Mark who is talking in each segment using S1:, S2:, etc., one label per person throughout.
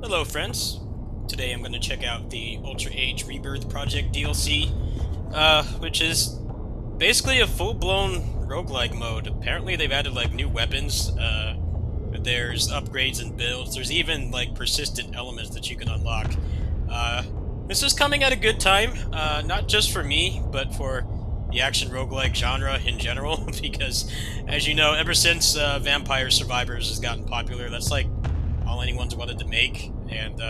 S1: Hello friends, today I'm going to check out the Ultra Age Rebirth Project DLC, which is basically a full-blown roguelike mode. Apparently they've added like new weapons, there's upgrades and builds, there's even like persistent elements that you can unlock. This is coming at a good time, not just for me, but for the action roguelike genre in general, because as you know, ever since Vampire Survivors has gotten popular, that's like all anyone's wanted to make, and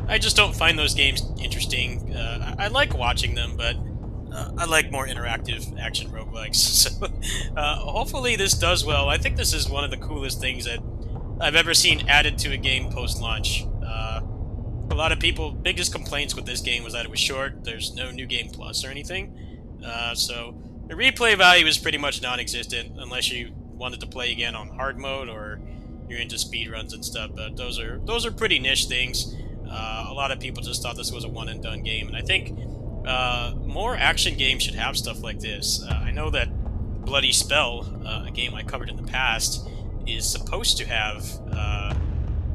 S1: I just don't find those games interesting. I like watching them, but I like more interactive action roguelikes. So hopefully this does well. I think this is one of the coolest things that I've ever seen added to a game post-launch. A lot of people, biggest complaints with this game was that it was short. There's no New Game Plus or anything. So the replay value is pretty much non-existent unless you wanted to play again on hard mode or you're into speedruns and stuff. But those are pretty niche things. A lot of people just thought this was a one-and-done game, and I think more action games should have stuff like this. I know that Bloody Spell, a game I covered in the past, is supposed to have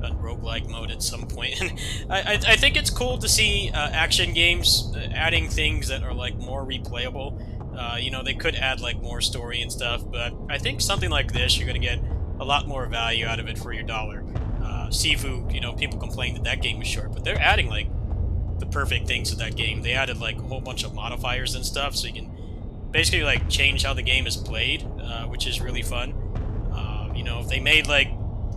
S1: a roguelike mode at some point. And I think it's cool to see action games adding things that are like more replayable. You know, they could add like more story and stuff, but I think something like this, you're going to get a lot more value out of it for your dollar. Sifu, you know, people complained that that game was short, but they're adding like the perfect things to that game. They added like a whole bunch of modifiers and stuff, so you can basically like change how the game is played, which is really fun. You know, if they made like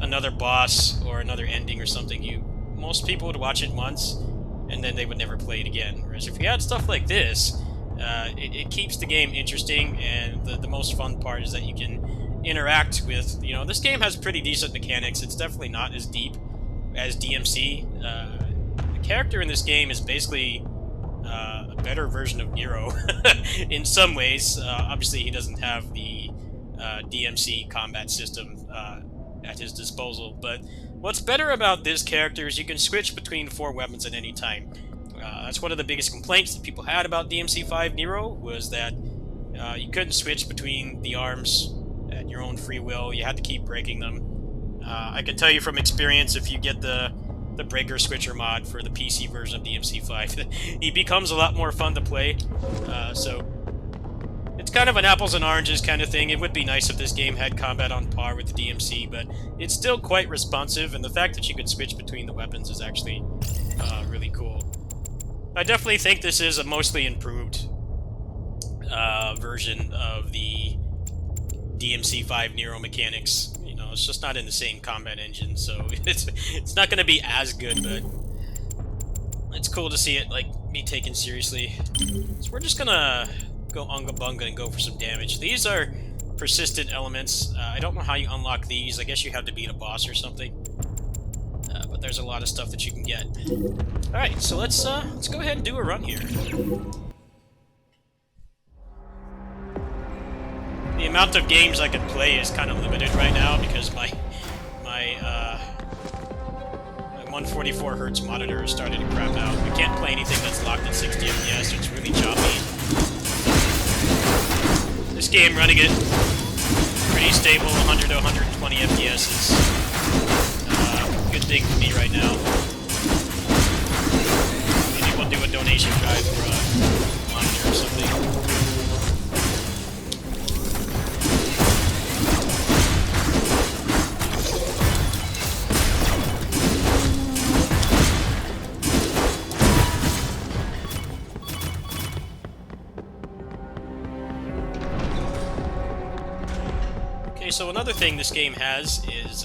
S1: another boss or another ending or something, most people would watch it once and then they would never play it again. Whereas if you add stuff like this, it keeps the game interesting, and the most fun part is that you can interact with, you know, this game has pretty decent mechanics. It's definitely not as deep as DMC. The character in this game is basically a better version of Nero in some ways. Obviously, he doesn't have the DMC combat system at his disposal, but what's better about this character is you can switch between 4 weapons at any time. That's one of the biggest complaints that people had about DMC5 Nero, was that you couldn't switch between the arms at your own free will. You had to keep breaking them. I can tell you from experience, if you get the breaker switcher mod for the PC version of DMC5, he becomes a lot more fun to play. So it's kind of an apples and oranges kind of thing. It would be nice if this game had combat on par with the DMC, but it's still quite responsive, and the fact that you can switch between the weapons is actually really cool. I definitely think this is a mostly improved version of the DMC5 Nero mechanics. You know, it's just not in the same combat engine, so it's not going to be as good, but it's cool to see it like be taken seriously. So we're just gonna go unga bunga and go for some damage. These are persistent elements. I don't know how you unlock these. I guess you have to beat a boss or something. But there's a lot of stuff that you can get. All right, so let's go ahead and do a run here. The amount of games I can play is kind of limited right now because my 144 Hz monitor is starting to crap out. I can't play anything that's locked at 60 FPS. It's really choppy. This game, running it pretty stable, 100 to 120 FPS is a good thing for me right now. Maybe we'll do a donation drive for a monitor or something. So another thing this game has is,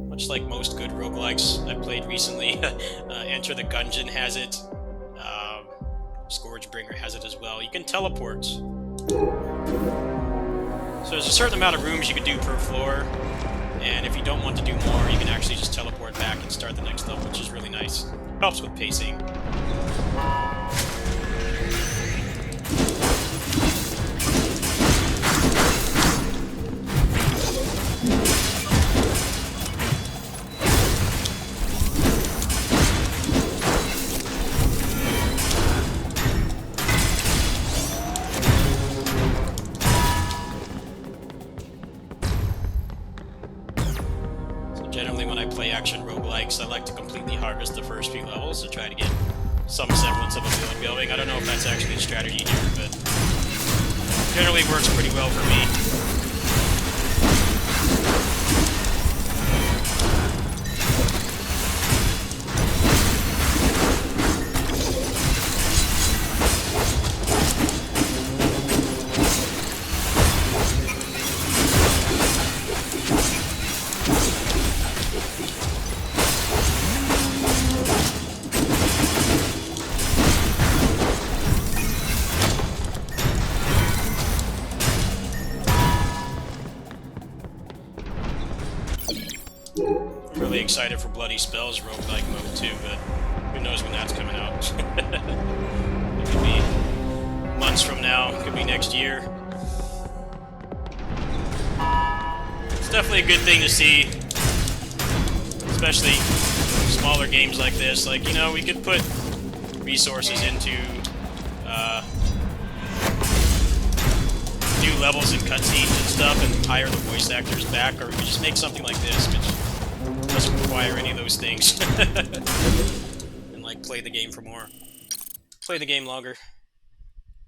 S1: much like most good roguelikes I've played recently, Enter the Gungeon has it, Scourgebringer has it as well. You can teleport. So there's a certain amount of rooms you can do per floor, and if you don't want to do more, you can actually just teleport back and start the next level, which is really nice. Helps with pacing. Generally, when I play action roguelikes, I like to completely harvest the first few levels to try to get some semblance of a build going. I don't know if that's actually a strategy here, but generally works pretty well for me. Really excited for Bloody Spells roguelike mode too, but who knows when that's coming out. It could be months from now, it could be next year. It's definitely a good thing to see, especially smaller games like this. Like, you know, we could put resources into new levels and cutscenes and stuff and hire the voice actors back, or we could just make something like this, which doesn't require any of those things. And, like, play the game for more. Play the game longer.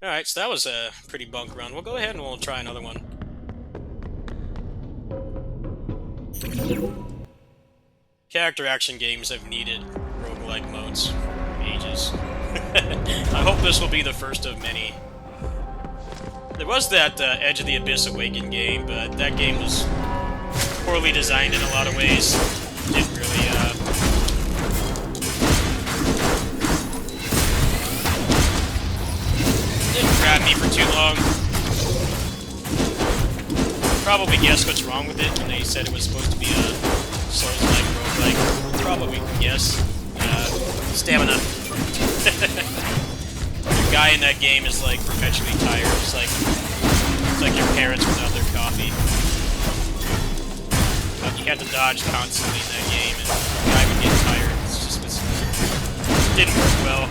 S1: Alright, so that was a pretty bunk run. We'll go ahead and we'll try another one. Character action games have needed roguelike modes for ages. I hope this will be the first of many. There was that Edge of the Abyss Awakened game, but that game was poorly designed in a lot of ways. Didn't really, didn't grab me for too long. Probably guessed what's wrong with it when they said it was supposed to be a Souls-like roguelike. Probably guess. Stamina. The guy in that game is like perpetually tired. It's like your parents without their coffee. But you had to dodge constantly in that game, and the guy would get tired. It didn't work well.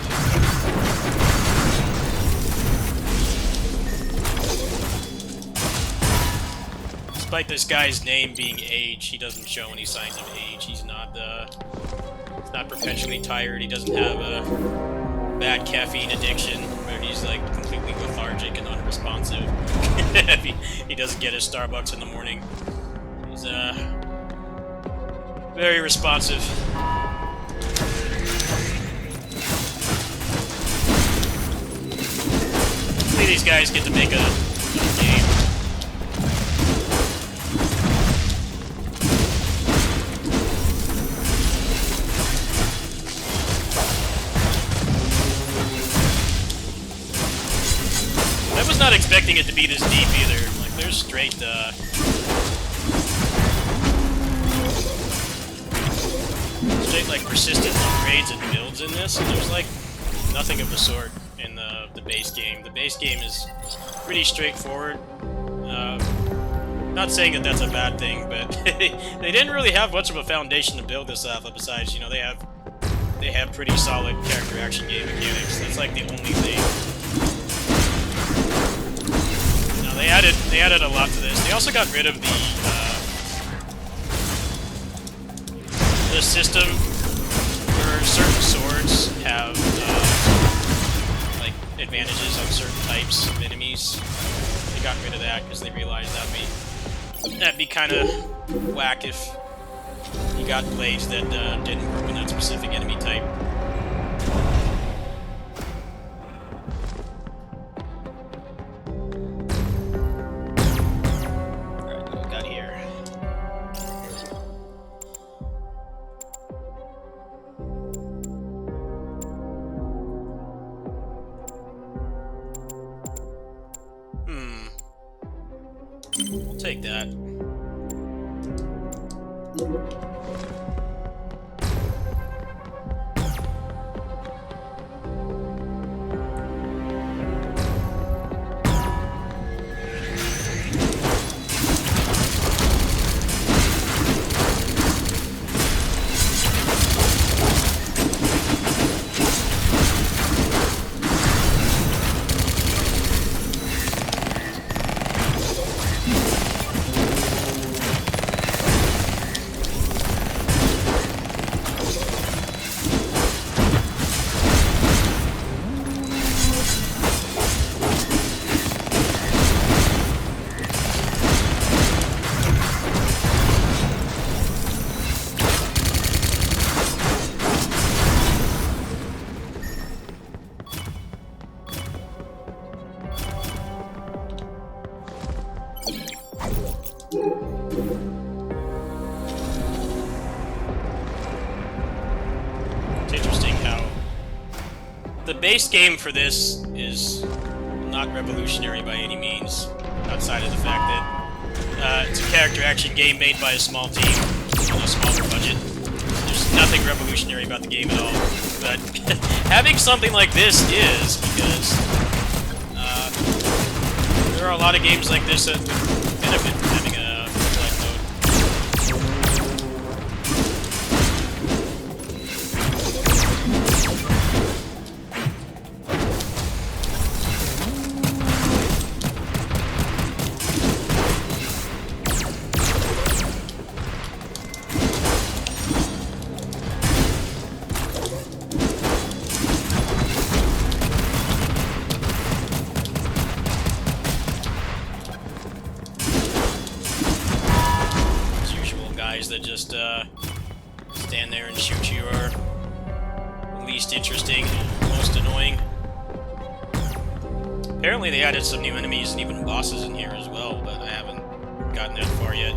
S1: Despite this guy's name being Age, he doesn't show any signs of age. He's not perpetually tired. He doesn't have a bad caffeine addiction where he's like completely lethargic and unresponsive. he doesn't get his Starbucks in the morning. He's very responsive. Hopefully these guys get to make a game. I was not expecting it to be this deep either. Like, there's straight, like, persistent upgrades and builds in this, and there's, like, nothing of the sort in the base game. The base game is pretty straightforward. Not saying that that's a bad thing, but they didn't really have much of a foundation to build this off of, besides, you know, they have pretty solid character action game mechanics. That's, like, the only thing. They added a lot to this. They also got rid of the system where certain swords have like advantages on certain types of enemies. They got rid of that because they realized that'd be kind of whack if you got blades that didn't work on that specific enemy type. We'll take that. base game for this is not revolutionary by any means, outside of the fact that it's a character action game made by a small team on a smaller budget. There's nothing revolutionary about the game at all, but having something like this is, because there are a lot of games like this that would benefit from having a roguelike mode. That just stand there and shoot you are least interesting, most annoying. Apparently they added some new enemies and even bosses in here as well, but I haven't gotten that far yet.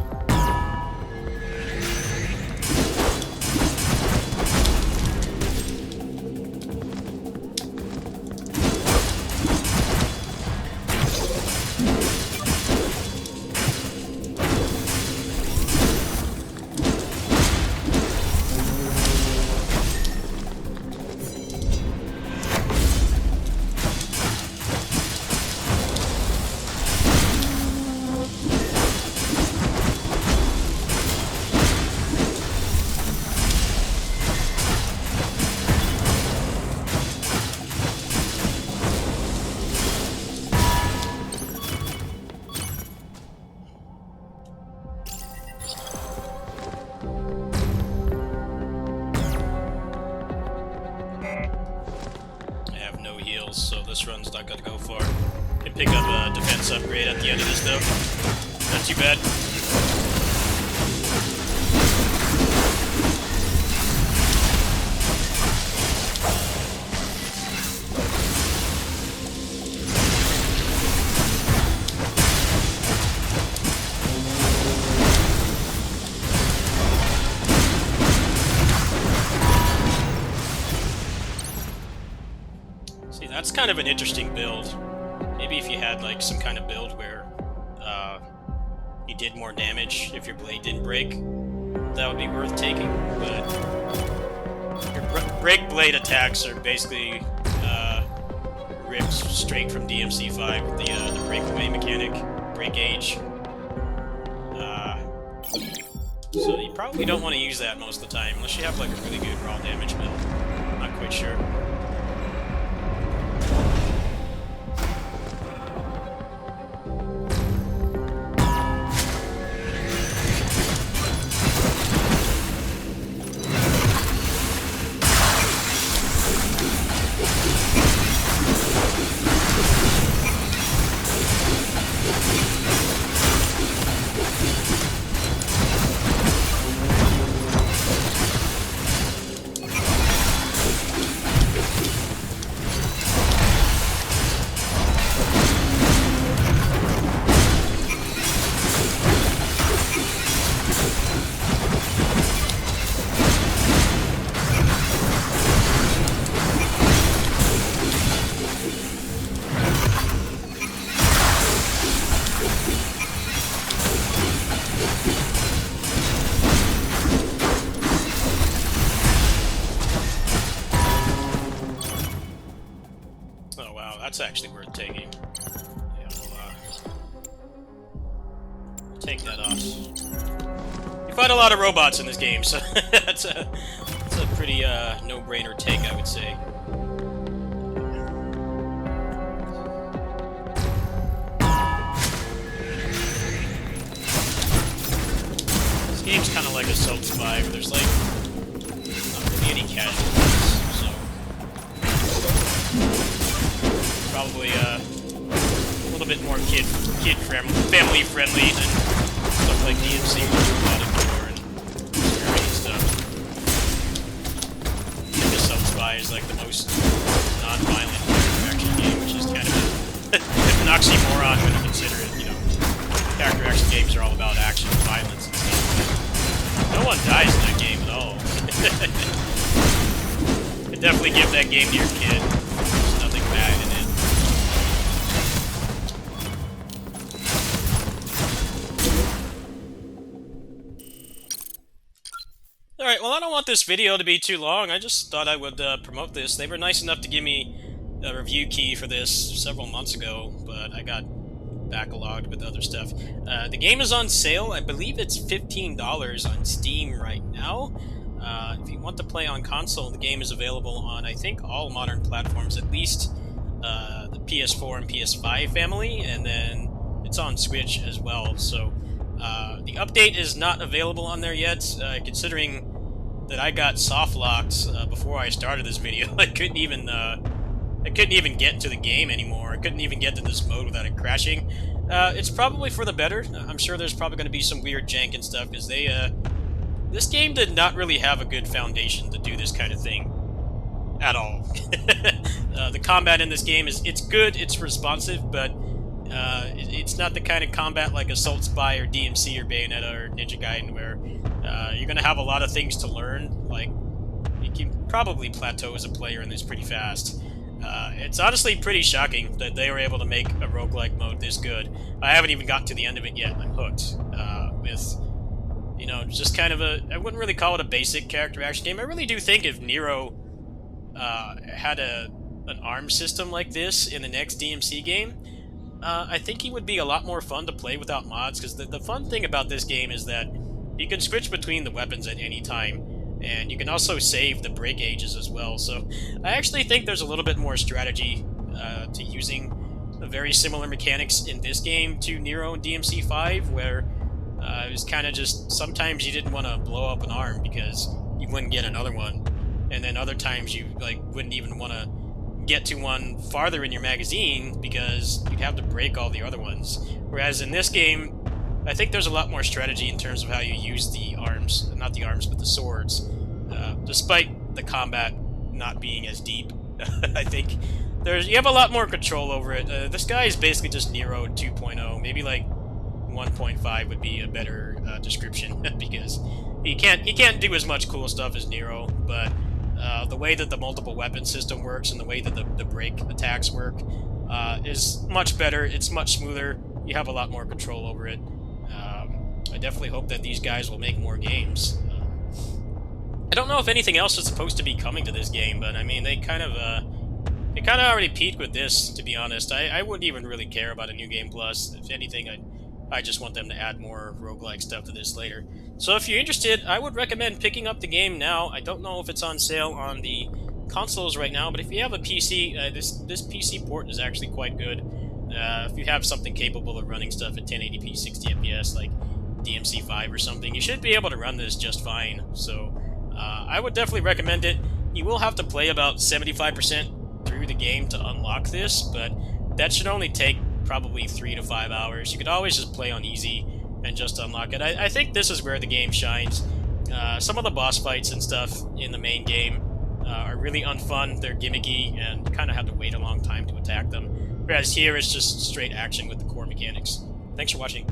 S1: So this run's not gonna go far. Can pick up a defense upgrade at the end of this though. Not too bad. That's kind of an interesting build. Maybe if you had like some kind of build where you did more damage if your blade didn't break, that would be worth taking. But your break blade attacks are basically ripped straight from DMC5 with the breakaway mechanic, break age. So you probably don't want to use that most of the time unless you have like a really good raw damage build. Not quite sure. That's actually worth taking. Yeah, we'll take that off. You fight a lot of robots in this game, so that's a pretty no-brainer take, I would say. This game's kind of like Assault Spy, where there's like not really any casualties, so probably a little bit more family friendly than stuff like DMC and scary stuff. I think Assault Spy is like the most non-violent character action game, which is kind of an oxymoron when you consider it. You know, character action games are all about action and violence and stuff. No one dies in that game at all. Could definitely give that game to your kid. Alright, well, I don't want this video to be too long. I just thought I would promote this. They were nice enough to give me a review key for this several months ago, but I got backlogged with other stuff. The game is on sale. I believe it's $15 on Steam right now. If you want to play on console, the game is available on, I think, all modern platforms, at least the PS4 and PS5 family, and then it's on Switch as well. So the update is not available on there yet, considering that I got soft locked before I started this video. I couldn't even get to the game anymore. I couldn't even get to this mode without it crashing. It's probably for the better. I'm sure there's probably going to be some weird jank and stuff, because this game did not really have a good foundation to do this kind of thing at all. The combat in this game it's good, it's responsive, but it's not the kind of combat like Assault Spy or DMC or Bayonetta or Ninja Gaiden, where you're going to have a lot of things to learn. Like, you can probably plateau as a player in this pretty fast. It's honestly pretty shocking that they were able to make a roguelike mode this good. I haven't even gotten to the end of it yet, and I'm hooked. With, you know, just kind of I wouldn't really call it a basic character action game. I really do think if Nero had an arm system like this in the next DMC game, I think he would be a lot more fun to play without mods, because the fun thing about this game is that you can switch between the weapons at any time, and you can also save the break ages as well. So I actually think there's a little bit more strategy to using very similar mechanics in this game to Nero and DMC5, where it was kind of just, sometimes you didn't want to blow up an arm because you wouldn't get another one, and then other times you wouldn't even want to get to one farther in your magazine because you'd have to break all the other ones. Whereas in this game, I think there's a lot more strategy in terms of how you use the arms, not the arms, but the swords. Despite the combat not being as deep, I think you have a lot more control over it. This guy is basically just Nero 2.0, maybe like 1.5 would be a better description, because he can't do as much cool stuff as Nero, but the way that the multiple weapon system works and the way that the break attacks work is much better. It's much smoother. You have a lot more control over it. I definitely hope that these guys will make more games. I don't know if anything else is supposed to be coming to this game, but I mean, they kind of already peaked with this, to be honest. I wouldn't even really care about a new game plus. If anything, I just want them to add more roguelike stuff to this later. So if you're interested, I would recommend picking up the game now. I don't know if it's on sale on the consoles right now, but if you have a PC, this PC port is actually quite good. If you have something capable of running stuff at 1080p 60 FPS, like DMC5 or something, you should be able to run this just fine. So I would definitely recommend it. You will have to play about 75% through the game to unlock this, but that should only take probably 3 to 5 hours. You could always just play on easy and just unlock it. I think this is where the game shines. Some of the boss fights and stuff in the main game are really unfun. They're gimmicky and kind of have to wait a long time to attack them. Whereas here it's just straight action with the core mechanics. Thanks for watching.